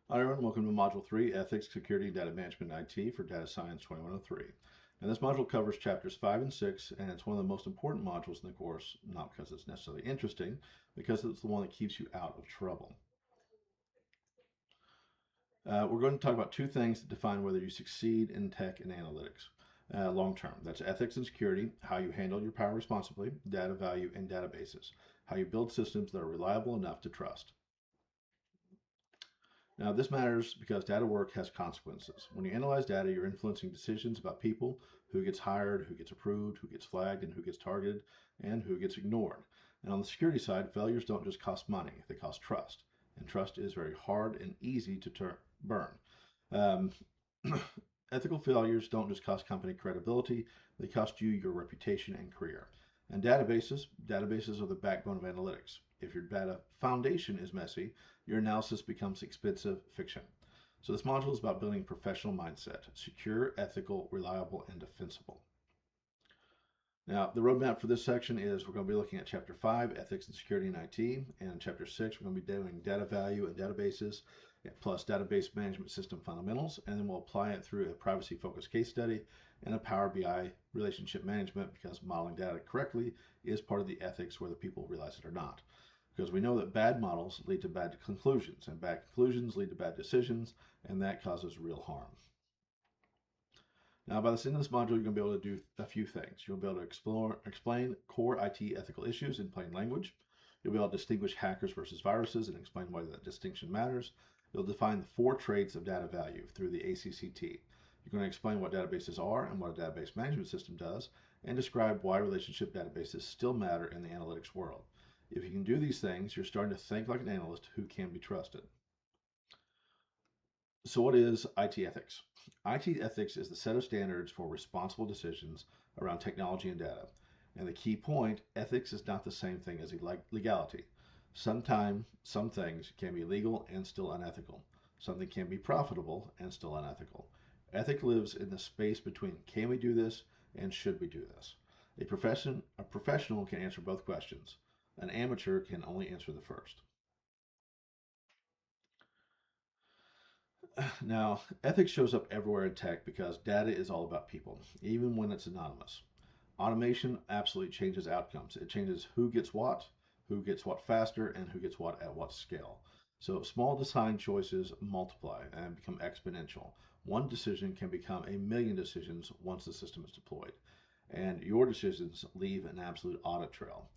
Hi everyone, welcome to Module 3, Ethics, Security, Data Management, and IT for Data Science 2103. And this module covers chapters 5 and 6, and it's one of the most important modules in the course, not because it's necessarily interesting, because it's the one that keeps you out of trouble. We're going to talk about two things that define whether you succeed in tech and analytics long term. That's ethics and security, how you handle your power responsibly, data value, and databases, how you build systems that are reliable enough to trust. Now, this matters because data work has consequences. When you analyze data, you're influencing decisions about people, who gets hired, who gets approved, who gets flagged, and who gets targeted, and who gets ignored. And on the security side, failures don't just cost money, they cost trust. And trust is very hard and easy to burn. Um, Ethical failures don't just cost company credibility, they cost you your reputation and career. And databases are the backbone of analytics. If your data foundation is messy, your analysis becomes expensive fiction. So this module is about building a professional mindset, secure, ethical, reliable, and defensible. Now, the roadmap for this section is we're going to be looking at Chapter 5, Ethics and Security in IT, and in Chapter 6, we're going to be doing data value and databases, plus database management system fundamentals, and then we'll apply it through a privacy-focused case study and a Power BI relationship management because modeling data correctly is part of the ethics whether people realize it or not. Because we know that bad models lead to bad conclusions, and bad conclusions lead to bad decisions, and that causes real harm. Now, by the end of this module, you're going to be able to do a few things. You'll be able to explain core IT ethical issues in plain language. You'll be able to distinguish hackers versus viruses and explain why that distinction matters. You'll define the 4 traits of data value through the ACCT. You're going to explain what databases are and what a database management system does, and describe why relationship databases still matter in the analytics world. If you can do these things, you're starting to think like an analyst who can be trusted. So, what is IT ethics? IT ethics is the set of standards for responsible decisions around technology and data. And the key point ethics is not the same thing as legality. Sometimes some things can be legal and still unethical. Something can be profitable and still unethical. Ethic lives in the space between can we do this and should we do this? A professional can answer both questions. An amateur can only answer the first. Now, ethics shows up everywhere in tech because data is all about people, even when it's anonymous. Automation absolutely changes outcomes. It changes who gets what faster, and who gets what at what scale. So small design choices multiply and become exponential. One decision can become a million decisions once the system is deployed. And your decisions leave an absolute audit trail.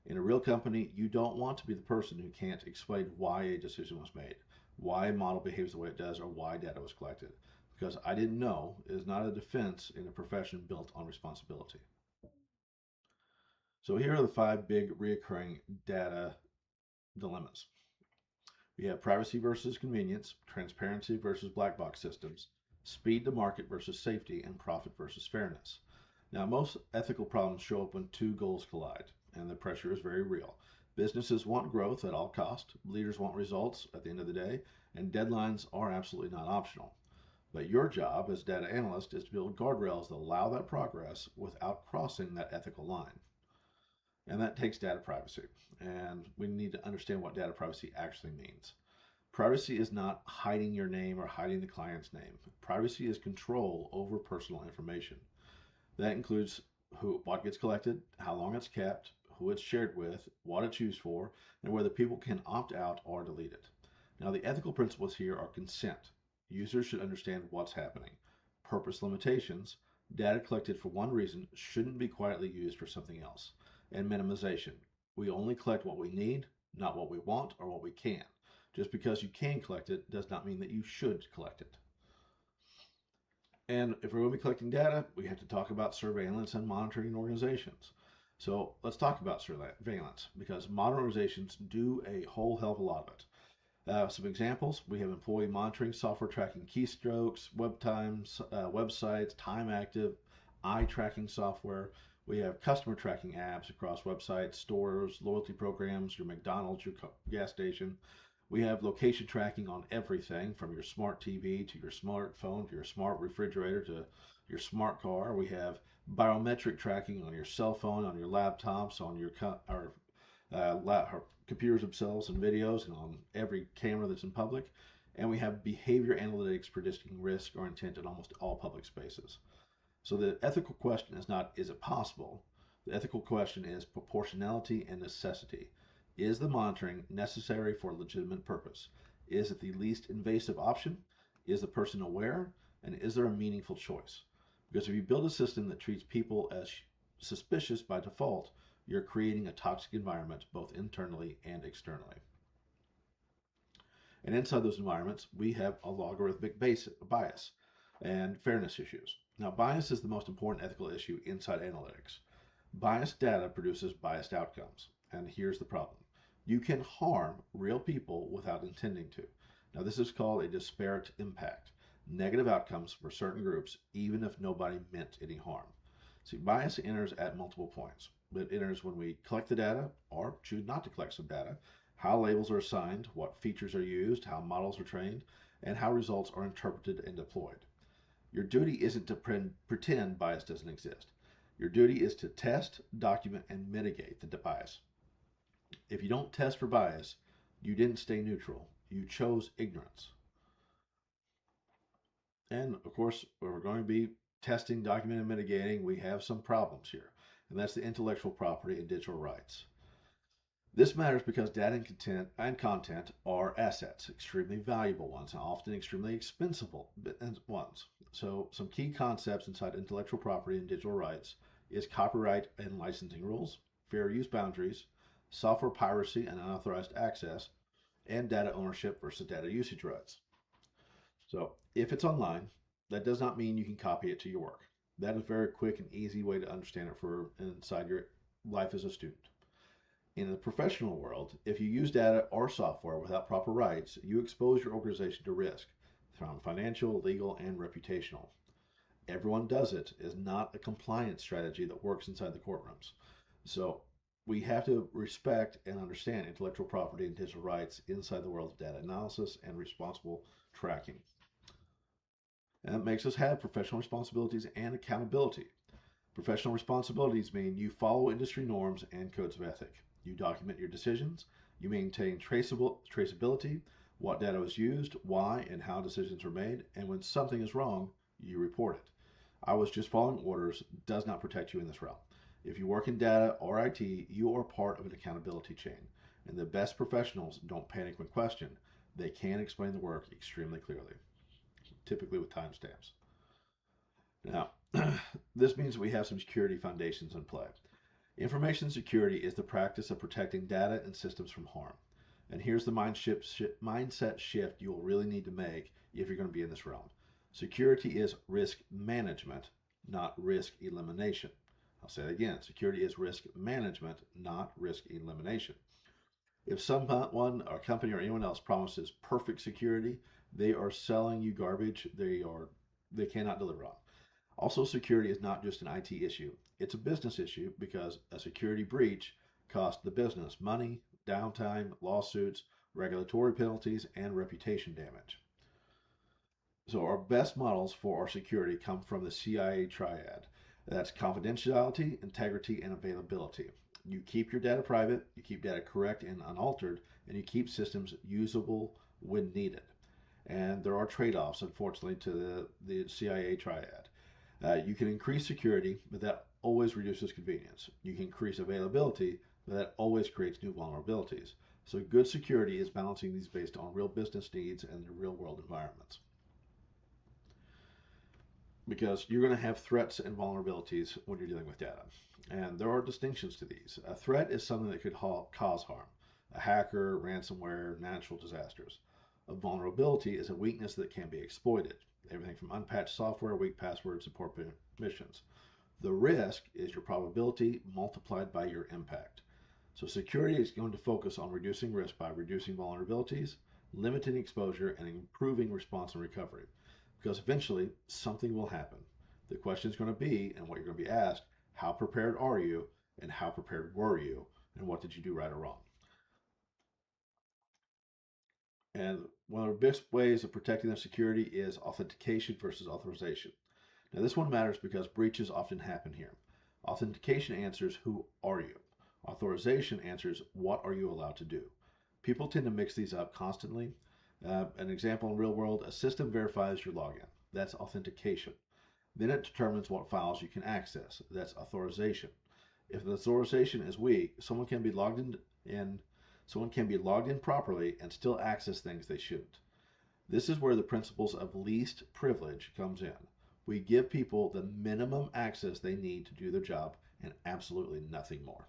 In a real company, you don't want to be the person who can't explain why a decision was made, why a model behaves the way it does, or why data was collected. Because I didn't know is not a defense in a profession built on responsibility. So here are the 5 big reoccurring data dilemmas. We have privacy versus convenience, transparency versus black box systems, speed to market versus safety, and profit versus fairness. Now, most ethical problems show up when two goals collide, and the pressure is very real. Businesses want growth at all cost, leaders want results at the end of the day, and deadlines are absolutely not optional. But your job as data analyst is to build guardrails that allow that progress without crossing that ethical line. And that takes data privacy. And we need to understand what data privacy actually means. Privacy is not hiding your name or hiding the client's name. Privacy is control over personal information. That includes what gets collected, how long it's kept, who it's shared with, what it's used for, and whether people can opt out or delete it. Now, the ethical principles here are consent. Users should understand what's happening. Purpose limitations. Data collected for one reason shouldn't be quietly used for something else. And minimization. We only collect what we need, not what we want or what we can. Just because you can collect it does not mean that you should collect it. And if we're going to be collecting data, we have to talk about surveillance and monitoring organizations. So let's talk about surveillance because modern organizations do a whole hell of a lot of it. Some examples, we have employee monitoring software tracking keystrokes, web times, websites, time active, eye tracking software. We have customer tracking apps across websites, stores, loyalty programs, your McDonald's, your gas station. We have location tracking on everything from your smart TV to your smartphone to your smart refrigerator to your smart car. We have biometric tracking on your cell phone, on your laptops, on your computers themselves and videos, and on every camera that's in public. And we have behavior analytics predicting risk or intent in almost all public spaces. So the ethical question is not, is it possible? The ethical question is proportionality and necessity. Is the monitoring necessary for a legitimate purpose? Is it the least invasive option? Is the person aware? And is there a meaningful choice? Because if you build a system that treats people as suspicious by default, you're creating a toxic environment both internally and externally. And inside those environments, we have a logarithmic bias and fairness issues. Now, bias is the most important ethical issue inside analytics. Biased data produces biased outcomes. And here's the problem. You can harm real people without intending to. Now, this is called a disparate impact. Negative outcomes for certain groups, even if nobody meant any harm. See, bias enters at multiple points. It enters when we collect the data or choose not to collect some data, how labels are assigned, what features are used, how models are trained, and how results are interpreted and deployed. Your duty isn't to pretend bias doesn't exist. Your duty is to test, document, and mitigate the bias. If you don't test for bias, you didn't stay neutral. You chose ignorance. And of course, we're going to be testing, documenting, and mitigating. We have some problems here, and that's the intellectual property and digital rights. This matters because data and content are assets, extremely valuable ones, and often extremely expensive ones. So some key concepts inside intellectual property and digital rights is copyright and licensing rules, fair use boundaries, software piracy and unauthorized access, and data ownership versus data usage rights. So if it's online, that does not mean you can copy it to your work. That is a very quick and easy way to understand it for inside your life as a student. In the professional world, if you use data or software without proper rights, you expose your organization to risk from financial, legal, and reputational. Everyone does it is not a compliance strategy that works inside the courtrooms. So we have to respect and understand intellectual property and digital rights inside the world of data analysis and responsible tracking. And it makes us have professional responsibilities and accountability. Professional responsibilities mean you follow industry norms and codes of ethic. You document your decisions. You maintain traceability, what data was used, why, and how decisions were made. And when something is wrong, you report it. I was just following orders does not protect you in this realm. If you work in data or IT, you are part of an accountability chain. And the best professionals don't panic when questioned. They can explain the work extremely clearly, typically with timestamps. Now, this means we have some security foundations in play. Information security is the practice of protecting data and systems from harm. And here's the mindset shift you will really need to make if you're going to be in this realm. Security is risk management, not risk elimination. I'll say it again. Security is risk management, not risk elimination. If someone or company or anyone else promises perfect security, they are selling you garbage. They cannot deliver on. Also, security is not just an IT issue. It's a business issue because a security breach costs the business money, downtime, lawsuits, regulatory penalties, and reputation damage. So our best models for our security come from the CIA triad. That's confidentiality, integrity, and availability. You keep your data private, you keep data correct and unaltered, and you keep systems usable when needed. And there are trade-offs, unfortunately, to the CIA triad. You can increase security, but that always reduces convenience. You can increase availability, but that always creates new vulnerabilities. So good security is balancing these based on real business needs and the real world environments. Because you're going to have threats and vulnerabilities when you're dealing with data. And there are distinctions to these. A threat is something that could cause harm. A hacker, ransomware, natural disasters. A vulnerability is a weakness that can be exploited. Everything from unpatched software, weak passwords, and poor permissions. The risk is your probability multiplied by your impact. So security is going to focus on reducing risk by reducing vulnerabilities, limiting exposure, and improving response and recovery. Because eventually something will happen. The question is going to be, and what you're going to be asked, how prepared are you, and how prepared were you, and what did you do right or wrong? And one of the best ways of protecting their security is authentication versus authorization. Now, this one matters because breaches often happen here. Authentication answers, who are you? Authorization answers, what are you allowed to do? People tend to mix these up constantly. An example in real world, a system verifies your login. That's authentication. Then it determines what files you can access. That's authorization. If the authorization is weak, someone can be logged in properly and still access things they shouldn't. This is where the principles of least privilege comes in. We give people the minimum access they need to do their job and absolutely nothing more.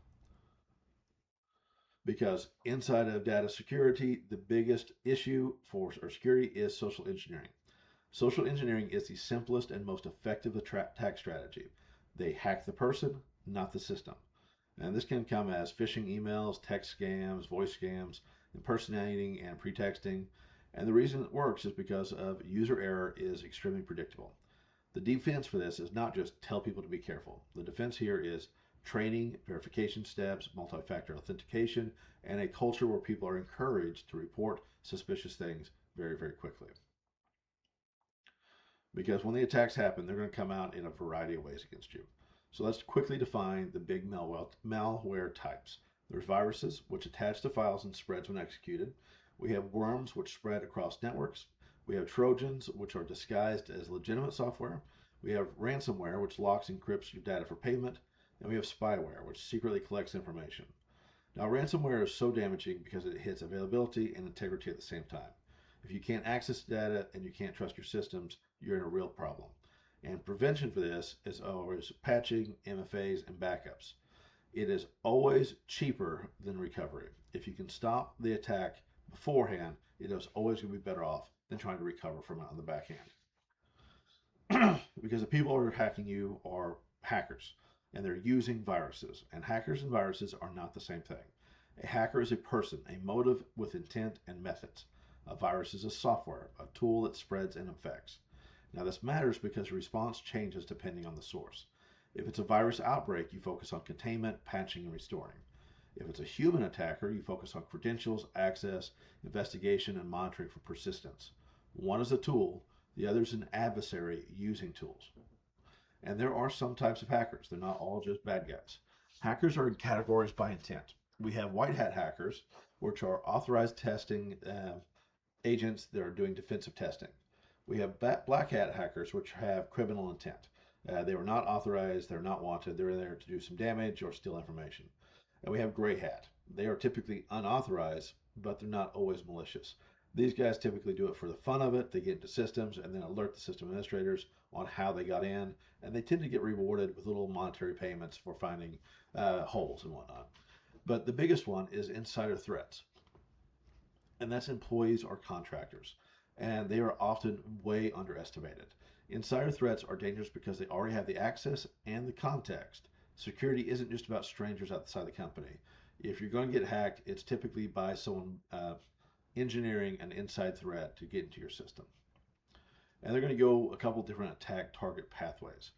Because inside of data security, the biggest issue for security is social engineering. Social engineering is the simplest and most effective attack strategy. They hack the person, not the system. And this can come as phishing emails, text scams, voice scams, impersonating and pretexting. And the reason it works is because of user error is extremely predictable. The defense for this is not just tell people to be careful. The defense here is training, verification steps, multi-factor authentication, and a culture where people are encouraged to report suspicious things very, very quickly. Because when the attacks happen, they're going to come out in a variety of ways against you. So let's quickly define the big malware types. There's viruses, which attach to files and spreads when executed. We have worms, which spread across networks. We have Trojans, which are disguised as legitimate software. We have ransomware, which locks and encrypts your data for payment. And we have spyware, which secretly collects information. Now, ransomware is so damaging because it hits availability and integrity at the same time. If you can't access data and you can't trust your systems, you're in a real problem. And prevention for this is always patching, MFAs, and backups. It is always cheaper than recovery. If you can stop the attack beforehand, it is always going to be better off than trying to recover from it on the back end. Because the people who are hacking you are hackers, and they're using viruses. And hackers and viruses are not the same thing. A hacker is a person, a motive with intent and methods. A virus is a software, a tool that spreads and infects. Now, this matters because the response changes depending on the source. If it's a virus outbreak, you focus on containment, patching, and restoring. If it's a human attacker, you focus on credentials, access, investigation, and monitoring for persistence. One is a tool, the other is an adversary using tools. And there are some types of hackers. They're not all just bad guys. Hackers are in categories by intent. We have white hat hackers, which are authorized testing agents that are doing defensive testing. We have black hat hackers, which have criminal intent. They were not authorized, they're not wanted, they're in there to do some damage or steal information. And we have gray hat. They are typically unauthorized, but they're not always malicious. These guys typically do it for the fun of it. They get into systems and then alert the system administrators on how they got in, and they tend to get rewarded with little monetary payments for finding holes and whatnot. But the biggest one is insider threats, and that's employees or contractors, and they are often way underestimated. Insider threats are dangerous because they already have the access and the context. Security isn't just about strangers outside the company. If you're going to get hacked, it's typically by someone engineering an inside threat to get into your system. And they're going to go a couple different attack target pathways.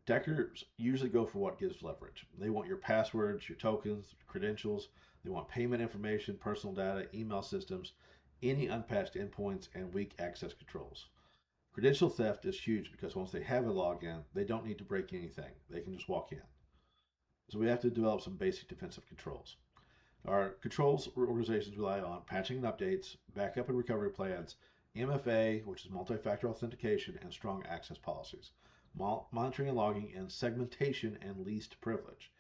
Attackers usually go for what gives leverage. They want your passwords, your tokens, credentials. They want payment information, personal data, email systems, any unpatched endpoints, and weak access controls. Credential theft is huge because once they have a login, they don't need to break anything. They can just walk in. So we have to develop some basic defensive controls. Our controls organizations rely on patching and updates, backup and recovery plans, MFA, which is multi-factor authentication, and strong access policies, monitoring and logging, and segmentation and least privilege.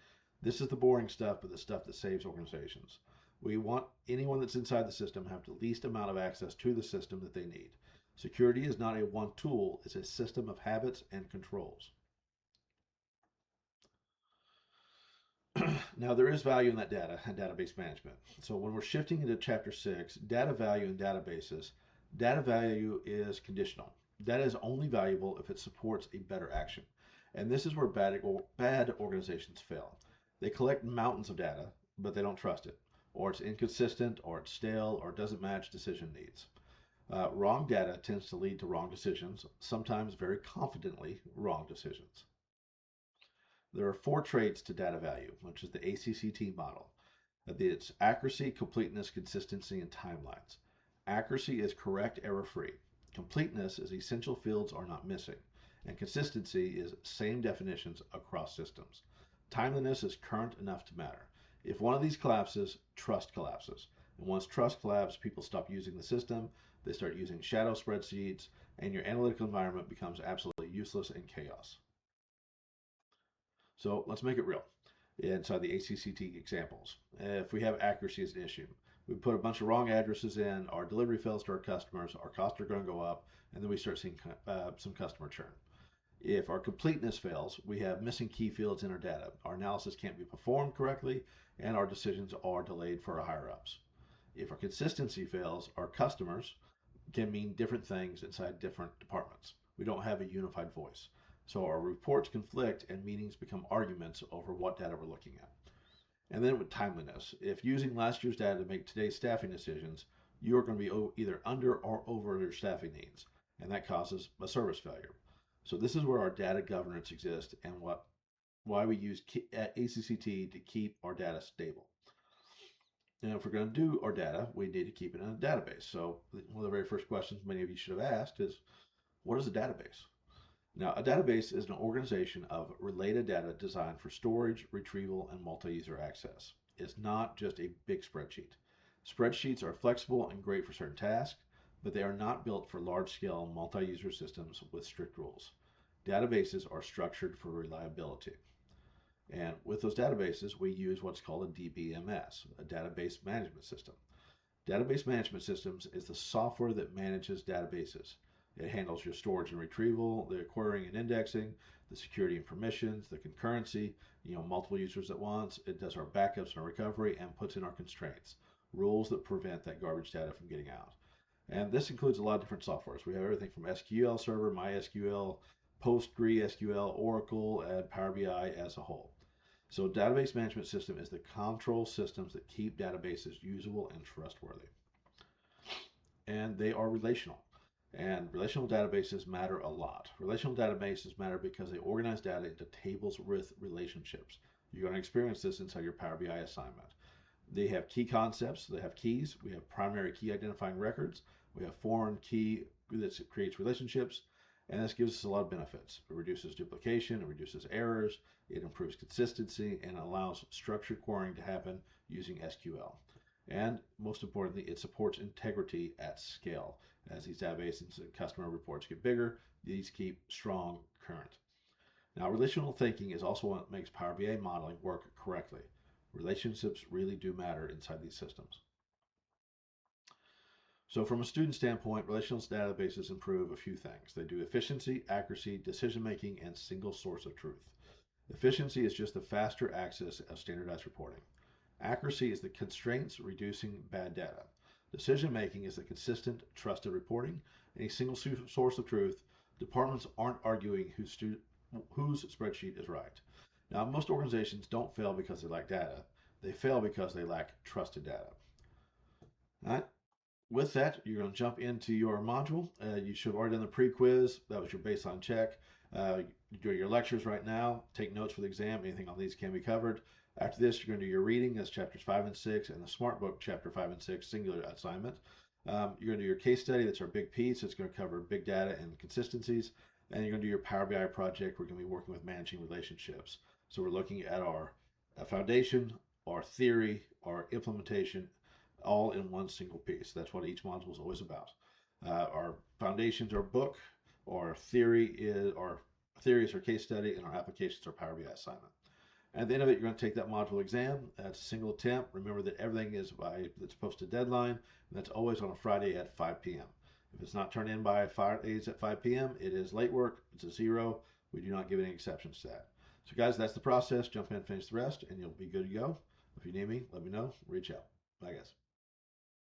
This is the boring stuff, but the stuff that saves organizations. We want anyone that's inside the system to have the least amount of access to the system that they need. Security is not a one tool, it's a system of habits and controls. Now, there is value in that data and database management. So when we're shifting into Chapter 6, data value and databases, data value is conditional. Data is only valuable if it supports a better action. And this is where bad organizations fail. They collect mountains of data, but they don't trust it. Or it's inconsistent, or it's stale, or it doesn't match decision needs. Wrong data tends to lead to wrong decisions, sometimes very confidently wrong decisions. There are 4 traits to data value, which is the ACCT model. It's accuracy, completeness, consistency, and timelines. Accuracy is correct, error-free. Completeness is essential fields are not missing. And consistency is same definitions across systems. Timeliness is current enough to matter. If one of these collapses, trust collapses. And once trust collapses, people stop using the system, they start using shadow spreadsheets, and your analytical environment becomes absolutely useless and chaos. So let's make it real inside the ACCT examples. If we have accuracy as an issue, we put a bunch of wrong addresses in, our delivery fails to our customers, our costs are going to go up, and then we start seeing some customer churn. If our completeness fails, we have missing key fields in our data. Our analysis can't be performed correctly, and our decisions are delayed for our higher ups. If our consistency fails, our customers can mean different things inside different departments. We don't have a unified voice. So our reports conflict and meetings become arguments over what data we're looking at. And then with timeliness, if using last year's data to make today's staffing decisions, you're going to be either under or over your staffing needs, and that causes a service failure. So this is where our data governance exists and why we use ACCT to keep our data stable. And if we're going to do our data, we need to keep it in a database. So one of the very first questions many of you should have asked is, what is a database? Now, a database is an organization of related data designed for storage, retrieval, and multi-user access. It's not just a big spreadsheet. Spreadsheets are flexible and great for certain tasks, but they are not built for large-scale multi-user systems with strict rules. Databases are structured for reliability. And with those databases, we use what's called a DBMS, a database management system. Database management systems is the software that manages databases. It handles your storage and retrieval, the querying and indexing, the security and permissions, the concurrency, multiple users at once. It does our backups and our recovery and puts in our constraints, rules that prevent that garbage data from getting out. And this includes a lot of different softwares. We have everything from SQL Server, MySQL, PostgreSQL, Oracle, and Power BI as a whole. So database management system is the control systems that keep databases usable and trustworthy. And they are relational. And relational databases matter a lot. Relational databases matter because they organize data into tables with relationships. You're going to experience this inside your Power BI assignment. They have key concepts, they have keys, we have primary key identifying records, we have foreign key that creates relationships, and this gives us a lot of benefits. It reduces duplication, it reduces errors, it improves consistency, and allows structured querying to happen using SQL. And most importantly, it supports integrity at scale. As these databases and customer reports get bigger, these keep strong current. Now, relational thinking is also what makes Power BI modeling work correctly. Relationships really do matter inside these systems. So from a student standpoint, relational databases improve a few things. They do efficiency, accuracy, decision-making, and single source of truth. Efficiency is just the faster access of standardized reporting. Accuracy is the constraints reducing bad data. Decision-making is the consistent, trusted reporting. And a single source of truth, departments aren't arguing whose spreadsheet is right. Now, most organizations don't fail because they lack data. They fail because they lack trusted data. All right. With that, you're going to jump into your module. You should have already done the pre-quiz. That was your baseline check. You're doing your lectures right now. Take notes for the exam. Anything on these can be covered. After this, you're going to do your reading. That's chapters 5 and 6, and the Smart Book, chapter 5 and 6, singular assignment. You're going to do your case study. That's our big piece. It's going to cover big data and consistencies. And you're going to do your Power BI project. We're going to be working with managing relationships. So we're looking at our foundation, our theory, our implementation, all in one single piece. That's what each module is always about. Our foundations are book, our theory is our case study, and our applications are Power BI assignment. At the end of it, you're going to take that module exam. That's a single attempt. Remember that everything is it's posted deadline, and that's always on a Friday at 5 p.m. If it's not turned in by Fridays at 5 p.m., it is late work. It's a 0. We do not give any exceptions to that. So guys, that's the process. Jump in and finish the rest, and you'll be good to go. If you need me, let me know. Reach out. Bye, guys.